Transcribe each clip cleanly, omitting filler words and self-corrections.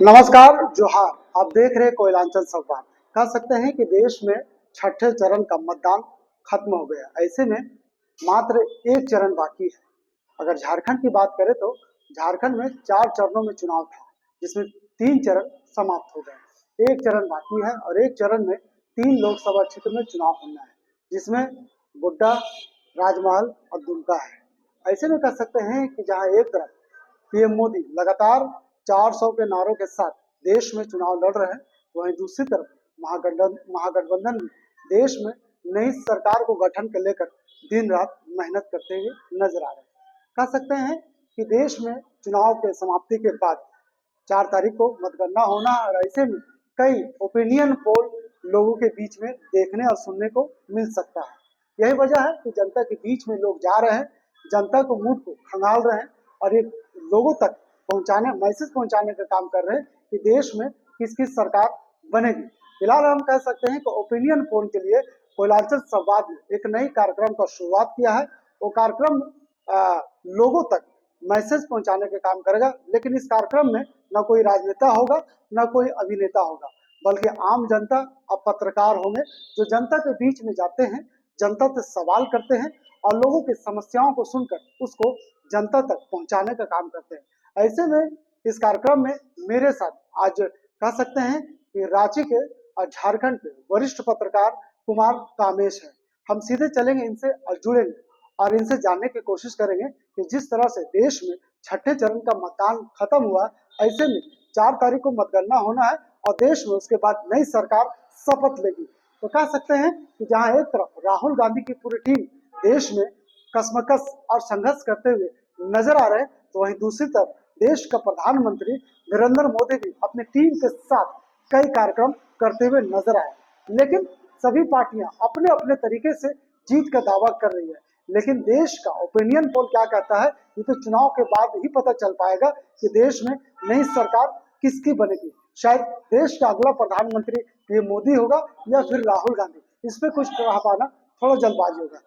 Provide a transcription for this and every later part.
नमस्कार, जोहार। आप देख रहे हैं कोयलांचल संवाद। कह सकते हैं कि देश में छठे चरण का मतदान खत्म हो गया। ऐसे में मात्र एक चरण बाकी है। अगर झारखंड की बात करें तो झारखंड में 4 चरणों में चुनाव था, जिसमें 3 चरण समाप्त हो गए। एक चरण बाकी है और एक चरण में 3 लोकसभा क्षेत्र में चुनाव होना है, जिसमें गोड्डा, राजमहल और दुमका है। ऐसे में कह सकते हैं कि जहां एक तरफ पीएम मोदी लगातार 400 के नारों के साथ देश में चुनाव लड़ रहे हैं, वहीं दूसरी तरफ महागठबंधन भी देश में नई सरकार को गठन के लेकर दिन रात मेहनत करते हुए नजर आ रहे हैं। कह सकते हैं कि देश में चुनाव के समाप्ति के बाद 4 तारीख को मतगणना होना है और ऐसे में कई ओपिनियन पोल लोगों के बीच में देखने और सुनने को मिल सकता है। यही वजह है कि जनता के बीच में लोग जा रहे हैं, जनता को मूड को खंगाल रहे हैं और ये लोगों तक मैसेज पहुंचाने का काम कर रहे हैं कि देश में किस किस सरकार बनेगी। फिलहाल हम कह सकते हैं कि ओपिनियन पोल के लिए कोयलांचल संवाद ने एक नई कार्यक्रम का शुरुआत किया है। वो कार्यक्रम लोगों तक मैसेज पहुंचाने का काम करेगा, लेकिन इस कार्यक्रम में न कोई राजनेता होगा, न कोई अभिनेता होगा, बल्कि आम जनता और पत्रकार होंगे जो जनता के बीच में जाते हैं, जनता से सवाल करते हैं और लोगों की समस्याओं को सुनकर उसको जनता तक पहुंचाने का काम करते हैं। ऐसे में इस कार्यक्रम में मेरे साथ आज कह सकते हैं कि रांची के और झारखंड के वरिष्ठ पत्रकार कुमार कामेश हैं। हम सीधे चलेंगे इनसे और जुड़ेंगे और इनसे जानने की कोशिश करेंगे कि जिस तरह से देश में छठे चरण का मतदान खत्म हुआ, ऐसे में 4 तारीख को मतगणना होना है और देश में उसके बाद नई सरकार शपथ लेगी। तो कह सकते हैं कि जहां एक तरफ राहुल गांधी की पूरी टीम देश में कसमकस और संघर्ष करते हुए नजर आ रहे हैं, तो वहीं दूसरी तरफ देश का प्रधानमंत्री नरेंद्र मोदी भी अपनी टीम के साथ कई कार्यक्रम करते हुए नजर आए। लेकिन सभी पार्टियां अपने अपने तरीके से जीत का दावा कर रही है, लेकिन देश का ओपिनियन पोल क्या कहता है ये तो चुनाव के बाद ही पता चल पाएगा कि देश में नई सरकार किसकी बनेगी। शायद देश का अगला प्रधानमंत्री पीएम मोदी होगा या फिर राहुल गांधी। इस पे कुछ कह पाना थोड़ा जल्दबाजी होगा।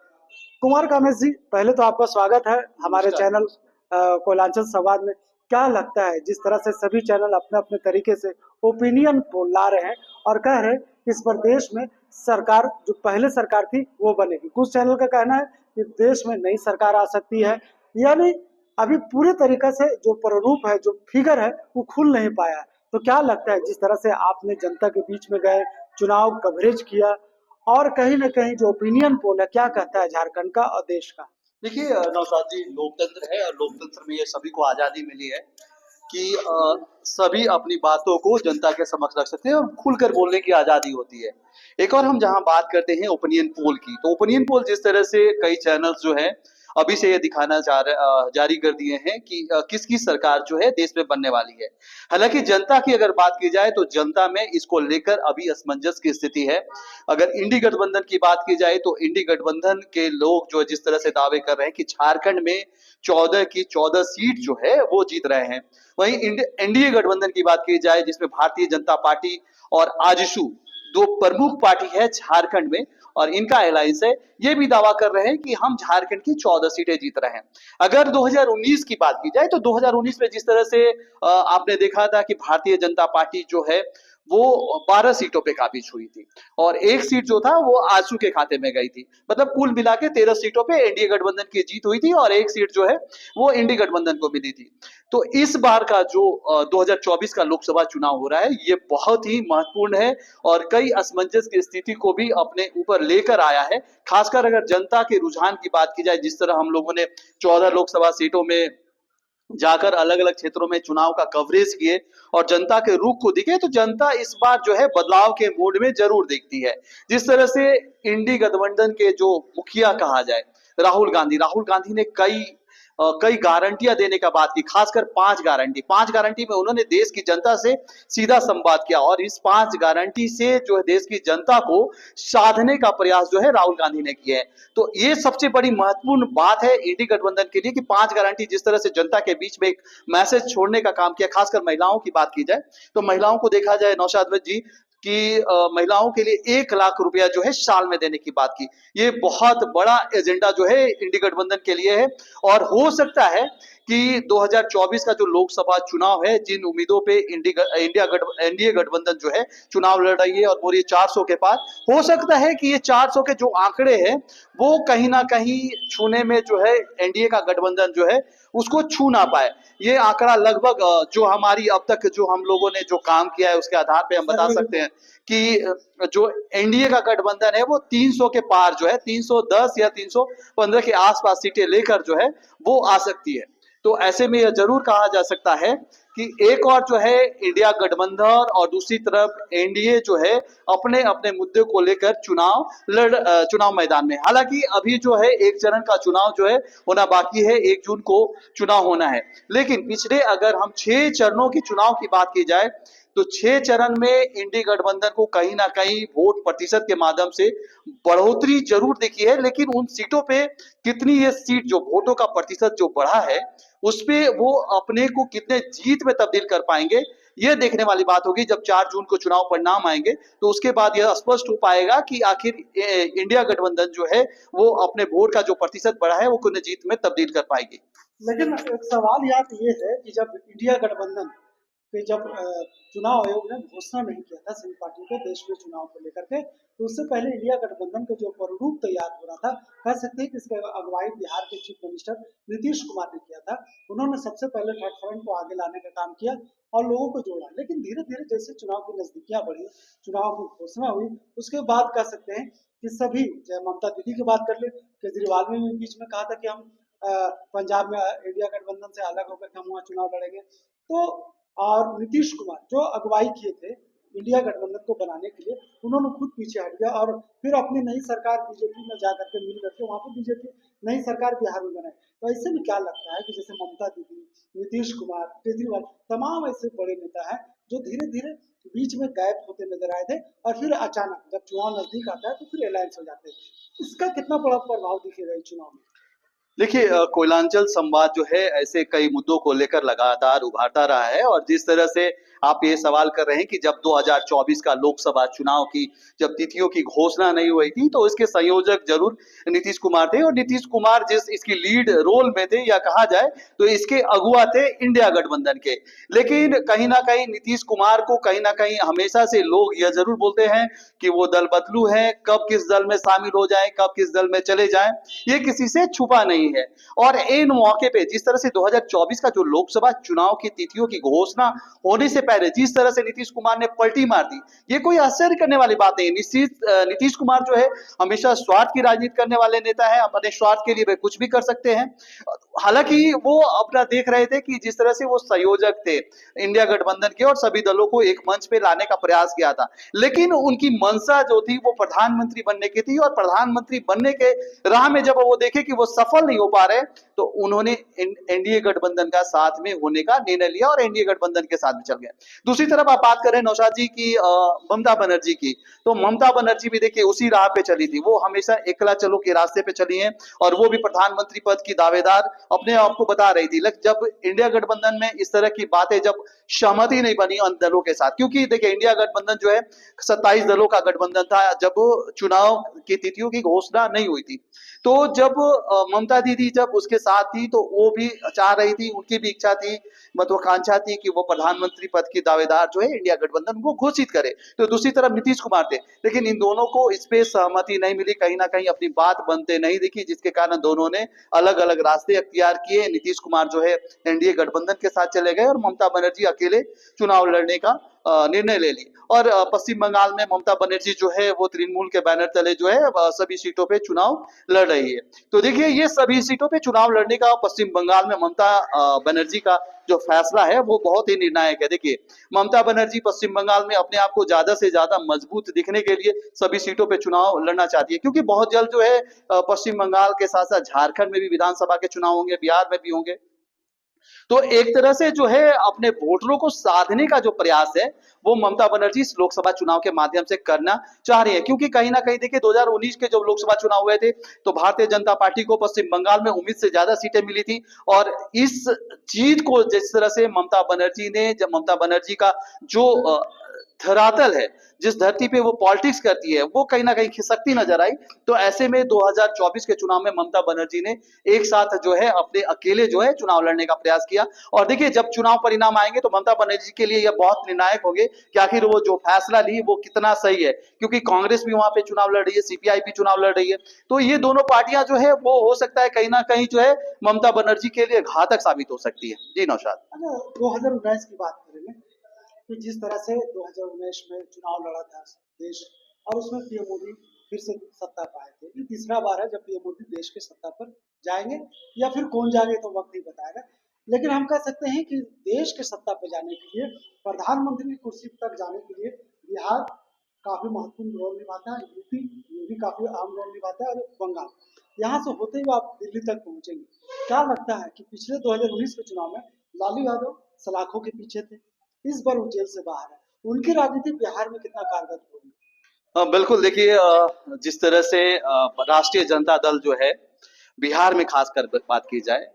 कुमार कामेश जी, पहले तो आपका स्वागत है हमारे चैनल कोयलांचल संवाद में। क्या लगता है जिस तरह से सभी चैनल अपने अपने तरीके से ओपिनियन पोल ला रहे हैं और कह रहे हैं कि इस प्रदेश में सरकार जो पहले सरकार थी वो बनेगी, कुछ चैनल का कहना है कि देश में नई सरकार आ सकती है, यानी अभी पूरे तरीके से जो प्रारूप है, जो फिगर है वो खुल नहीं पाया है। तो क्या लगता है जिस तरह से आपने जनता के बीच में गए, चुनाव कवरेज किया और कहीं ना कहीं जो ओपिनियन पोल है क्या कहता है झारखंड का और देश का? देखिए नौशाद जी, लोकतंत्र है और लोकतंत्र में ये सभी को आजादी मिली है कि सभी अपनी बातों को जनता के समक्ष रख सकते हैं और खुलकर बोलने की आजादी होती है। एक और हम जहां बात करते हैं ओपिनियन पोल की, तो ओपिनियन पोल जिस तरह से कई चैनल्स जो हैं अभी से ये दिखाना जारी कर दिए हैं कि किसकी सरकार जो है देश में बनने वाली है। हालांकि जनता की अगर बात की जाए तो जनता में इसको लेकर अभी असमंजस की स्थिति है। अगर इंडी गठबंधन की बात की जाए तो इंडी गठबंधन के लोग जो जिस तरह से दावे कर रहे हैं कि झारखंड में 14 की 14 सीट जो है वो जीत रहे हैं। वहीं एनडीए गठबंधन की बात की जाए जिसमें भारतीय जनता पार्टी और आजसू दो प्रमुख पार्टी है झारखंड में और इनका अलायंस है, ये भी दावा कर रहे हैं कि हम झारखंड की 14 सीटें जीत रहे हैं। अगर 2019 की बात की जाए तो 2019 में जिस तरह से आपने देखा था कि भारतीय जनता पार्टी जो है वो 12 सीटों पे काबिज हुई थी और एक सीट जो था वो आजसू के खाते में गई थी। मतलब कुल मिला के 13 सीटों पे एनडीए गठबंधन की जीत हुई थी और एक सीट जो है वो इंडी गठबंधन को मिली थी। तो इस बार का जो 2024 का लोकसभा चुनाव हो रहा है ये बहुत ही महत्वपूर्ण है और कई असमंजस की स्थिति को भी अपने ऊपर लेकर आया है। खासकर अगर जनता के रुझान की बात की जाए, जिस तरह हम लोगों ने 14 लोकसभा सीटों में जाकर अलग अलग क्षेत्रों में चुनाव का कवरेज किए और जनता के रुख को दिखे, तो जनता इस बार जो है बदलाव के मूड में जरूर देखती है। जिस तरह से इंडी गठबंधन के जो मुखिया कहा जाए राहुल गांधी ने कई गारंटियां देने का बात की, खासकर 5 गारंटी में उन्होंने देश की जनता से सीधा संवाद किया और इस 5 गारंटी से जो है देश की जनता को साधने का प्रयास जो है राहुल गांधी ने किया है। तो ये सबसे बड़ी महत्वपूर्ण बात है इंडी गठबंधन के लिए कि 5 गारंटी जिस तरह से जनता के बीच में एक मैसेज छोड़ने का काम किया। खासकर महिलाओं की बात की जाए तो महिलाओं को देखा जाए नौशाद जी कि महिलाओं के लिए 1 लाख रुपया जो है साल में देने की बात की। ये बहुत बड़ा एजेंडा जो है इंडी गठबंधन के लिए है और हो सकता है कि 2024 का जो लोकसभा चुनाव है, जिन उम्मीदों पे एनडीए गठबंधन जो है चुनाव लड़ रही है और वो ये 400 के पार, हो सकता है कि ये 400 के जो आंकड़े हैं वो कहीं ना कहीं छूने में जो है एनडीए का गठबंधन जो है उसको छू ना पाए। ये आंकड़ा लगभग जो हमारी अब तक जो हम लोगों ने जो काम किया है उसके आधार पे हम बता सकते हैं कि जो एनडीए का गठबंधन है वो 300 के पार जो है 310 या 315 के आसपास सीटें लेकर जो है वो आ सकती है। तो ऐसे में यह जरूर कहा जा सकता है कि एक और जो है इंडिया गठबंधन और दूसरी तरफ एनडीए जो है अपने अपने मुद्दे को लेकर चुनाव मैदान में। हालांकि अभी जो है एक चरण का चुनाव जो है होना बाकी है, 1 जून को चुनाव होना है। लेकिन पिछले अगर हम 6 चरणों की चुनाव की बात की जाए तो 6 चरण में इंडी गठबंधन को कहीं ना कहीं वोट प्रतिशत के माध्यम से बढ़ोतरी जरूर दिखी है, लेकिन उन सीटों पे कितनी ये सीट जो वोटों का प्रतिशत जो बढ़ा है उस पे वो अपने को कितने जीत में तब्दील कर पाएंगे, ये देखने वाली बात होगी। जब 4 जून को चुनाव परिणाम आएंगे तो उसके बाद यह स्पष्ट हो पाएगा कि आखिर इंडिया गठबंधन जो है वो अपने वोट का जो प्रतिशत बढ़ा है वो कितने जीत में तब्दील कर पाएगी। लेकिन एक सवाल यहाँ पे ये है कि जब इंडिया गठबंधन पे जब चुनाव आयोग ने घोषणा नहीं किया था सभी पार्टियों को देश में चुनाव को लेकर के, तो उससे पहले इंडिया गठबंधन का जो प्रारूप तैयार हो रहा था, कह सकते हैं कि इसका अगुवाई बिहार के चीफ मिनिस्टर नीतीश कुमार ने किया था। उन्होंने सबसे पहले थर्ड फ्रंट को आगे लाने का काम किया और लोगों को जोड़ा। लेकिन धीरे धीरे जैसे चुनाव की नजदीकियां बढ़ी, चुनाव की घोषणा हुई, उसके बाद कह सकते हैं कि सभी, चाहे ममता दीदी की बात कर ले, केजरीवाल ने भी बीच में कहा था कि हम पंजाब में इंडिया गठबंधन से अलग होकर के हम वहाँ चुनाव लड़ेंगे। तो और नीतीश कुमार जो अगुवाई किए थे इंडिया गठबंधन को बनाने के लिए, उन्होंने खुद पीछे हट गया और फिर अपनी नई सरकार बीजेपी में जाकर के मिल करके वहाँ पर बीजेपी नई सरकार बिहार में बनाई। तो ऐसे में क्या लगता है कि जैसे ममता दीदी, नीतीश कुमार, केजरीवाल, तमाम ऐसे बड़े नेता हैं जो धीरे धीरे बीच में गायब होते नजर आए थे और फिर अचानक जब चुनाव नजदीक आता है तो फिर अलायंस हो जाते हैं। इसका कितना बड़ा प्रभाव दिखेगा इस चुनाव में? देखिए, कोयलांचल संवाद जो है ऐसे कई मुद्दों को लेकर लगातार उभारता रहा है और जिस तरह से आप ये सवाल कर रहे हैं कि जब 2024 का लोकसभा चुनाव की जब तिथियों की घोषणा नहीं हुई थी तो इसके संयोजक जरूर नीतीश कुमार थे और नीतीश कुमार जिस इसकी लीड रोल में थे या कहा जाए तो इसके अगुआ थे इंडिया गठबंधन के। लेकिन कहीं ना कहीं नीतीश कुमार को कहीं ना कहीं हमेशा से लोग यह जरूर बोलते हैं कि वो दल बदलू है, कब किस दल में शामिल हो जाए, कब किस दल में चले जाए, ये किसी से छुपा नहीं है। और इन मौके पे जिस तरह से 2024 का जो लोकसभा चुनाव की तिथियों की घोषणा होने से पहले जिस तरह से नीतीश कुमार ने पलटी मार दी, ये कोई आश्चर्य करने वाली बात नहीं। नीतीश कुमार जो है हमेशा स्वार्थ की राजनीति करने वाले नेता है, अपने स्वार्थ के लिए वे कुछ भी कर सकते हैं। हालांकि वो अपना देख रहे थे कि जिस तरह से वो संयोजक थे इंडिया गठबंधन के और सभी दलों को एक मंच पे लाने का प्रयास किया था, लेकिन उनकी मंशा जो थी वो प्रधानमंत्री बनने की थी और प्रधानमंत्री बनने के राह में जब वो देखे कि वो सफल नहीं हो पा रहे तो उन्होंने एनडीए गठबंधन का साथ में होने का निर्णय लिया और एनडीए गठबंधन के साथ में चल गए। दूसरी तरफ आप बात करें नौशाद जी की, ममता बनर्जी की, तो ममता बनर्जी भी देखिए उसी राह पे चली थी। वो हमेशा एकला चलो के रास्ते पे चली हैं और वो भी प्रधानमंत्री पद की दावेदार अपने आप को बता रही थी। लेकिन जब इंडिया गठबंधन में इस तरह की बातें जब सहमति नहीं बनी अन्य दलों के साथ, क्योंकि देखिए इंडिया गठबंधन जो है 27 दलों का गठबंधन था जब चुनाव की तिथियों की घोषणा नहीं हुई थी। तो जब ममता दीदी जब उसके साथ थी तो वो भी चाह रही थी, उनकी भी इच्छा थी, महत्वाकांक्षा थी कि वो प्रधानमंत्री पद की दावेदार जो है इंडिया गठबंधन को घोषित करे। तो दूसरी तरफ नीतीश कुमार थे, लेकिन इन दोनों को इस पे सहमति नहीं मिली, कहीं ना कहीं अपनी बात बनते नहीं दिखी, जिसके कारण दोनों ने अलग अलग रास्ते अख्तियार किए। नीतीश कुमार जो है एनडीए गठबंधन के साथ चले गए और ममता बनर्जी अकेले चुनाव लड़ने का निर्णय ले ली। और पश्चिम बंगाल में ममता बनर्जी जो है वो तृणमूल के बैनर तले जो है सभी सीटों पे चुनाव लड़ रही है। तो देखिए ये सभी सीटों पे चुनाव लड़ने का पश्चिम बंगाल में ममता बनर्जी का जो फैसला है वो बहुत ही निर्णायक है। देखिए ममता बनर्जी पश्चिम बंगाल में अपने आप को ज्यादा से ज्यादा मजबूत दिखने के लिए सभी सीटों पे चुनाव लड़ना चाहती है, क्योंकि बहुत जल्द जो है पश्चिम बंगाल के साथ साथ झारखंड में भी विधानसभा के चुनाव होंगे, बिहार में भी होंगे। तो एक तरह से जो है अपने वोटरों को साधने का जो प्रयास है वो ममता बनर्जी इस लोकसभा चुनाव के माध्यम से करना चाह रही है। क्योंकि कहीं ना कहीं देखिए 2019 के जब लोकसभा चुनाव हुए थे तो भारतीय जनता पार्टी को पश्चिम बंगाल में उम्मीद से ज्यादा सीटें मिली थी और इस चीज को जिस तरह से ममता बनर्जी ने, जब ममता बनर्जी का जो धरातल है, जिस धरती पे वो पॉलिटिक्स करती है, वो कहीं ना कहीं खिसकती नजर आई। तो ऐसे में 2024 के चुनाव में ममता बनर्जी ने एक साथ जो है अपने अकेले जो है चुनाव लड़ने का प्रयास किया। और देखिए, जब चुनाव परिणाम आएंगे तो ममता बनर्जी के लिए यह बहुत निर्णायक होंगे कि आखिर वो जो फैसला ली वो कितना सही है, क्योंकि कांग्रेस भी वहां पे चुनाव लड़ रही है, सीपीआई भी चुनाव लड़ रही है। तो ये दोनों पार्टियां जो है वो हो सकता है कहीं ना कहीं जो है ममता बनर्जी के लिए घातक साबित हो सकती है। जी नौशाद। अगर 2019 की बात करें कि जिस तरह से 2019 में चुनाव लड़ा था देश, और उसमें पीएम मोदी फिर से सत्ता पाए थे। ये तीसरा बार है जब पीएम मोदी देश के सत्ता पर जाएंगे, या फिर कौन जाएंगे तो वक्त ही बताएगा। लेकिन हम कह सकते हैं कि देश के सत्ता पर जाने के लिए, प्रधानमंत्री की कुर्सी तक जाने के लिए बिहार काफी महत्वपूर्ण रोल निभाता है, यूपी ये भी काफी अहम रोल निभाता है, और बंगाल यहाँ से होते हुए आप दिल्ली तक पहुंचेंगे। क्या लगता है कि पिछले 2019 के चुनाव में लालू यादव सलाखों के पीछे थे, इस बार वो जेल से बाहर है, उनकी राजनीति बिहार में कितना कारगर होगी? बिल्कुल देखिए, जिस तरह से राष्ट्रीय जनता दल जो है बिहार में खासकर बात की जाए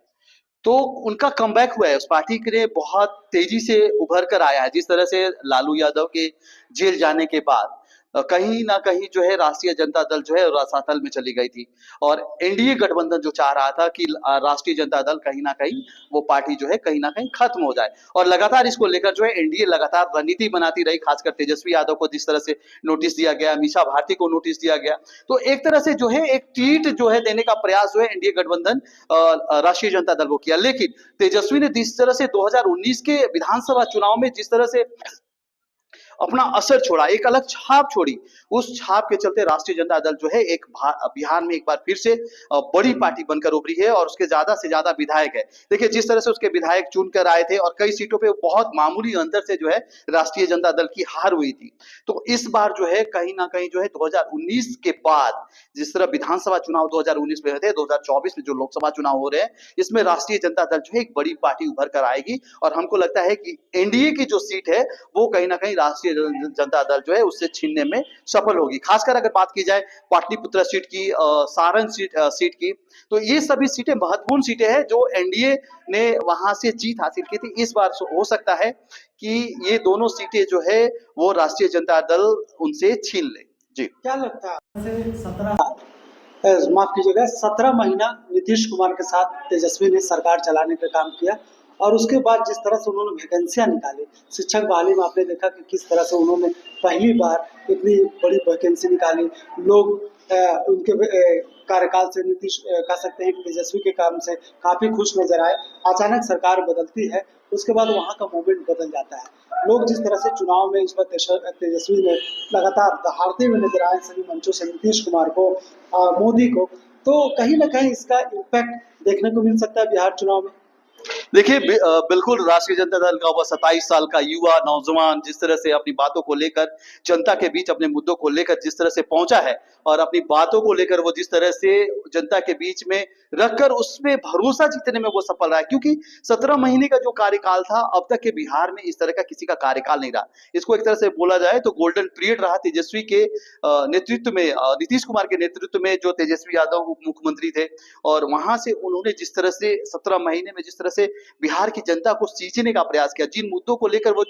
तो उनका कमबैक हुआ है, उस पार्टी के लिए बहुत तेजी से उभर कर आया है। जिस तरह से लालू यादव के जेल जाने के बाद कहीं ना कहीं जो है राष्ट्रीय जनता दल जो है रसातल में चली गई थी, और एनडीए गठबंधन जो चाह रहा था कि राष्ट्रीय जनता दल कहीं ना कहीं वो पार्टी जो है कहीं ना कहीं खत्म हो जाए। और लगातार इसको लेकर जो है एनडीए लगातार रणनीति बनाती रही, खासकर तेजस्वी यादव को जिस तरह से नोटिस दिया गया, मीसा भारती को नोटिस दिया गया। तो एक तरह से जो है एक ट्वीट जो है देने का प्रयास जो है एनडीए गठबंधन राष्ट्रीय जनता दल को किया। लेकिन तेजस्वी ने जिस तरह से 2019 के विधानसभा चुनाव में जिस तरह से अपना असर छोड़ा, एक अलग छाप छोड़ी, उस छाप के चलते राष्ट्रीय जनता दल जो है एक बिहार में एक बार फिर से बड़ी पार्टी बनकर उभरी है, और उसके ज्यादा से ज्यादा विधायक है। देखिए, जिस तरह से उसके विधायक चुनकर आए थे और कई सीटों पे बहुत मामूली अंतर से जो है राष्ट्रीय जनता दल की हार हुई थी। तो इस बार जो है कहीं ना कहीं जो है 2019 के बाद जिस तरह विधानसभा चुनाव 2019 में हुए थे, 2024 में जो लोकसभा चुनाव हो रहे हैं, इसमें राष्ट्रीय जनता दल जो है एक बड़ी पार्टी उभर कर आएगी। और हमको लगता है कि एनडीए की जो सीट है वो कहीं ना कहीं राष्ट्रीय जनता दल जो है उससे छीनने में सफल होगी। खासकर अगर बात की जाए पाटलिपुत्र सीट की, सारण सीट की, तो ये सभी सीटें महत्वपूर्ण सीटें हैं जो एनडीए ने वहां से जीत हासिल की थी। इस बार हो सकता है कि ये दोनों सीटें जो है वो राष्ट्रीय जनता दल उनसे छीन ले। जी। क्या लगता है से 17 माफ कीजिएगा 17 महीना नीतीश कुमार के साथ तेजस्वी ने सरकार चलाने का काम किया, और उसके बाद जिस तरह से उन्होंने वैकेंसियां निकाली शिक्षक बहाली में, आपने देखा कि किस तरह से उन्होंने पहली बार इतनी बड़ी वैकेंसी निकाली। लोग उनके कार्यकाल से नीतीश कह सकते हैं कि तेजस्वी के काम से काफी खुश नजर आए। अचानक सरकार बदलती है, उसके बाद वहाँ का मूवमेंट बदल जाता है। लोग जिस तरह से चुनाव में इस बार तेजस्वी ने लगातार दहाड़ते हुए नजर आए सभी मंचों से नीतीश कुमार को, मोदी को, तो कहीं ना कहीं इसका इम्पैक्ट देखने को मिल सकता है बिहार चुनाव में। देखिए, बिल्कुल राष्ट्रीय जनता दल का वह 27 साल का युवा नौजवान जिस तरह से अपनी बातों को लेकर जनता के बीच अपने मुद्दों को लेकर जिस तरह से पहुंचा है, और अपनी बातों को लेकर वो जिस तरह से जनता के बीच में रखकर उसमें भरोसा जीतने में वो सफल रहा है, क्योंकि 17 महीने का जो कार्यकाल था अब तक के बिहार में इस तरह का किसी का कार्यकाल नहीं रहा। इसको एक तरह से बोला जाए तो गोल्डन पीरियड रहा तेजस्वी के नेतृत्व में, नीतीश कुमार के नेतृत्व में, जो तेजस्वी यादव उप मुख्यमंत्री थे। और वहां से उन्होंने जिस तरह से 17 महीने में जिस तरह से बिहार की जनता को सींचने का प्रयास किया, जिन मुद्दों को लेकर वो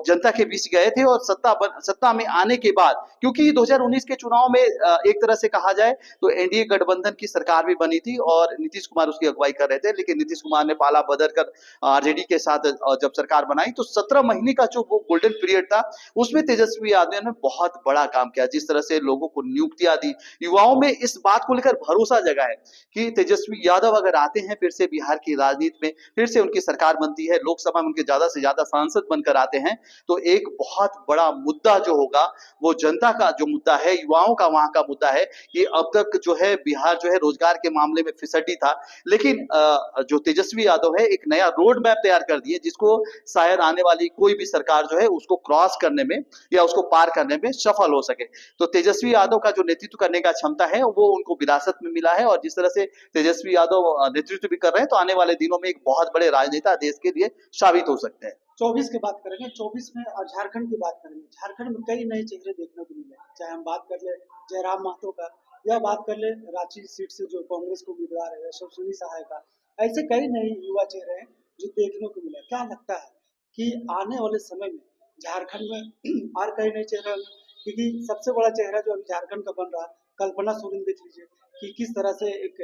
जनता के बीच गए थे, और सत्ता में आने के बाद, क्योंकि 2019 के चुनाव में एक तरह से कहा जाए तो एनडीए गठबंधन की सरकार भी बनी थी और नीतीश कुमार उसकी अगुवाई कर रहे थे, लेकिन नीतीश कुमार ने पाला बदल कर आरजेडी के साथ जब सरकार बनाई, तो 17 महीने का जो वो गोल्डन पीरियड था उसमें तेजस्वी यादव ने बहुत बड़ा काम किया। जिस तरह से लोगों को नियुक्तियां दी, युवाओं में इस बात को लेकर भरोसा जगा है कि तेजस्वी यादव अगर आते हैं फिर से बिहार की राजनीति में, फिर से उनकी सरकार बनती है, लोकसभा में उनके ज्यादा से ज्यादा सांसद बनकर आते हैं, तो एक बहुत बड़ा मुद्दा जो होगा वो जनता का जो मुद्दा है, युवाओं का वहां का मुद्दा है कि अब तक जो है बिहार जो है रोजगार के मामले में फिसड्डी था, लेकिन जो तेजस्वी यादव है एक नया रोड मैप तैयार कर दिए, जिसको शायद आने वाली कोई भी सरकार जो है उसको क्रॉस करने में या उसको पार करने में सफल हो सके। तो तेजस्वी यादव का जो नेतृत्व करने का क्षमता है वो उनको विरासत में मिला है, और जिस तरह से तेजस्वी यादव नेतृत्व भी कर रहे हैं, तो आने वाले दिनों में एक बहुत बड़े राजनेता देश के लिए साबित हो सकते हैं। 24 की बात करेंगे, 24 में, और झारखंड की बात करेंगे। झारखंड में कई नए चेहरे देखने को मिले, चाहे हम बात कर ले जयराम महतो का, या बात कर ले रांची सीट से जो कांग्रेस को उम्मीदवार है यशस्विनी सहाय का। ऐसे कई नए युवा चेहरे हैं जो देखने को मिले। क्या लगता है कि आने वाले समय में झारखंड में और कई नए चेहरे होंगे, क्योंकि सबसे बड़ा चेहरा जो अभी झारखंड का बन रहा है, कल्पना सोरेन देख लीजिए कि किस तरह से एक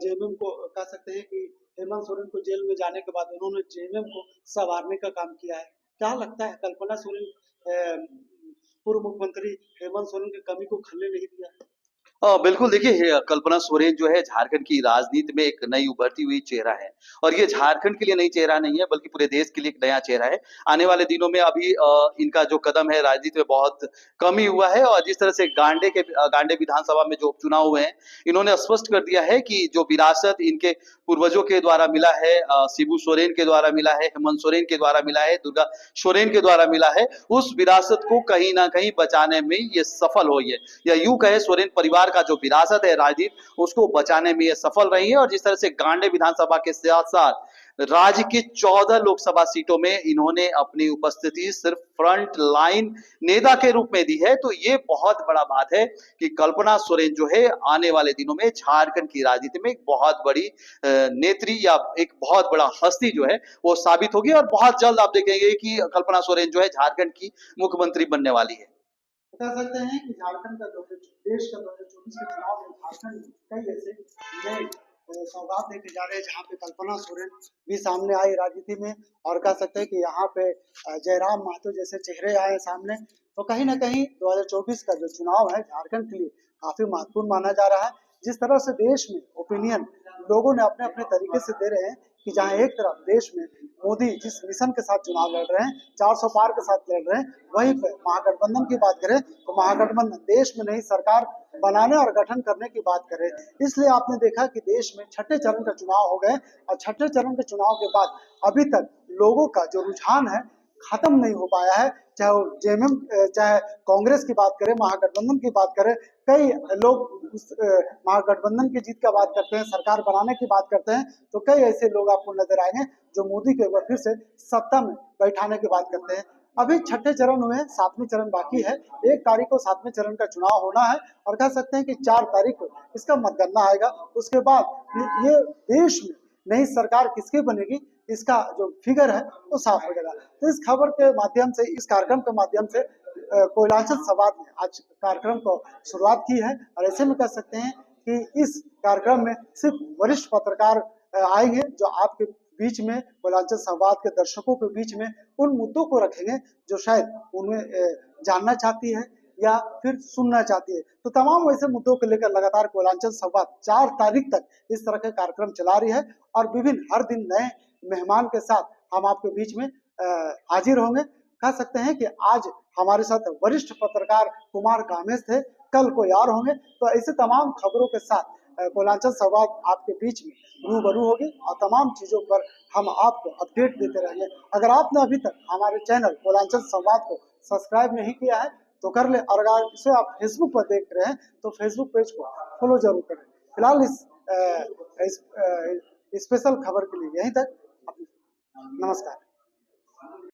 जेएमएम को कह सकते हैं कि हेमंत सोरेन को जेल में जाने के बाद उन्होंने जेएमएम को संवारने का काम किया है। क्या लगता है कल्पना सोरेन पूर्व मुख्यमंत्री हेमंत सोरेन की कमी को खलने नहीं दिया? बिल्कुल देखिए कल्पना सोरेन जो है झारखंड की राजनीति में एक नई उभरती हुई चेहरा है और ये झारखंड के लिए नई चेहरा नहीं है बल्कि पूरे देश के लिए एक नया चेहरा है। आने वाले दिनों में अभी इनका जो कदम है राजनीति में बहुत कम ही हुआ है और जिस तरह से गांडे विधानसभा में जो उपचुनाव हुए हैं, इन्होंने स्पष्ट कर दिया है कि जो विरासत इनके पूर्वजों के द्वारा मिला है, शिबू सोरेन के द्वारा मिला है, हेमंत सोरेन के द्वारा मिला है, दुर्गा सोरेन के द्वारा मिला है, उस विरासत को कहीं ना कहीं बचाने में ये सफल हुई है, या यूं कहे सोरेन परिवार का जो विरासत है राजनीति उसको बचाने में ये सफल रही है। और जिस तरह से गांडे विधानसभा के साथ साथ राज्य की 14 लोकसभा सीटों में इन्होंने अपनी उपस्थिति सिर्फ फ्रंट लाइन नेता के रूप में दी है, तो ये बहुत बड़ा बात है कि कल्पना सोरेन जो है आने वाले दिनों में झारखंड की राजनीति में एक बहुत बड़ी नेत्री या एक बहुत बड़ा हस्ती जो है वो साबित होगी और बहुत जल्द आप देखेंगे कि कल्पना सोरेन जो है झारखंड की मुख्यमंत्री बनने वाली है। बता सकते हैं कि झारखंड का देश का 2024 के चुनाव में झारखंड में कई ऐसे नए सौगात लेके जा रहे हैं, जहाँ पे कल्पना सोरेन भी सामने आई राजनीति में, और कह सकते हैं कि यहाँ पे जयराम महतो जैसे चेहरे आए सामने। तो कहीं ना कहीं 2024 का जो चुनाव है झारखंड के लिए काफी महत्वपूर्ण माना जा रहा है। जिस तरह से देश में ओपिनियन लोगों ने अपने अपने तरीके से दे रहे हैं कि जहाँ एक तरफ देश में मोदी जिस मिशन के साथ चुनाव लड़ रहे हैं, 400 पार के साथ लड़ रहे हैं, वहीं पर महागठबंधन की बात करें तो महागठबंधन देश में नई सरकार बनाने और गठन करने की बात करें। इसलिए आपने देखा कि देश में छठे चरण का चुनाव हो गए और छठे चरण के चुनाव के बाद अभी तक लोगों का जो रुझान है खत्म नहीं हो पाया है। चाहे वो जेएमएम, चाहे कांग्रेस की बात करें, महागठबंधन की बात करें, कई लोग उस महागठबंधन की जीत का बात करते हैं, सरकार बनाने की बात करते हैं, तो कई ऐसे लोग आपको नजर आएंगे जो मोदी को एक बार फिर से सत्ता में बैठाने की बात करते हैं। अभी छठे चरण हुए, सातवें चरण बाकी है। 1 तारीख को सातवें चरण का चुनाव होना है और कह सकते हैं कि 4 तारीख को इसका मतगणना आएगा। उसके बाद ये देश में नई सरकार किसकी बनेगी इसका जो फिगर है वो साफ हो जाएगा। तो इस खबर के माध्यम से, इस कार्यक्रम के माध्यम से कोयलांचल संवाद ने आज कार्यक्रम को शुरुआत की है और ऐसे में कह सकते हैं कि इस कार्यक्रम में सिर्फ वरिष्ठ पत्रकार आएंगे जो आपके बीच में, कोयलांचल संवाद के दर्शकों के बीच में उन मुद्दों को रखेंगे जो शायद उन्हें जानना चाहती है या फिर सुनना चाहती है। तो तमाम वैसे मुद्दों को लेकर लगातार कोयलांचल संवाद 4 तारीख तक इस तरह के कार्यक्रम चला रही है और विभिन्न हर दिन नए मेहमान के साथ हम आपके बीच में हाजिर होंगे। कह सकते हैं कि आज हमारे साथ वरिष्ठ पत्रकार कुमार कामेश थे, कल कोई और होंगे। तो ऐसे तमाम खबरों के साथ कोयलांचल संवाद आपके बीच में रूबरू होगी और तमाम चीजों पर हम आपको अपडेट देते रहेंगे। अगर आपने अभी तक हमारे चैनल कोयलांचल संवाद को सब्सक्राइब नहीं किया है तो कर ले, और अगर इसे आप फेसबुक पर देख रहे हैं तो फेसबुक पेज को फॉलो जरूर करें। फिलहाल इस स्पेशल खबर के लिए यहीं तक। नमस्कार।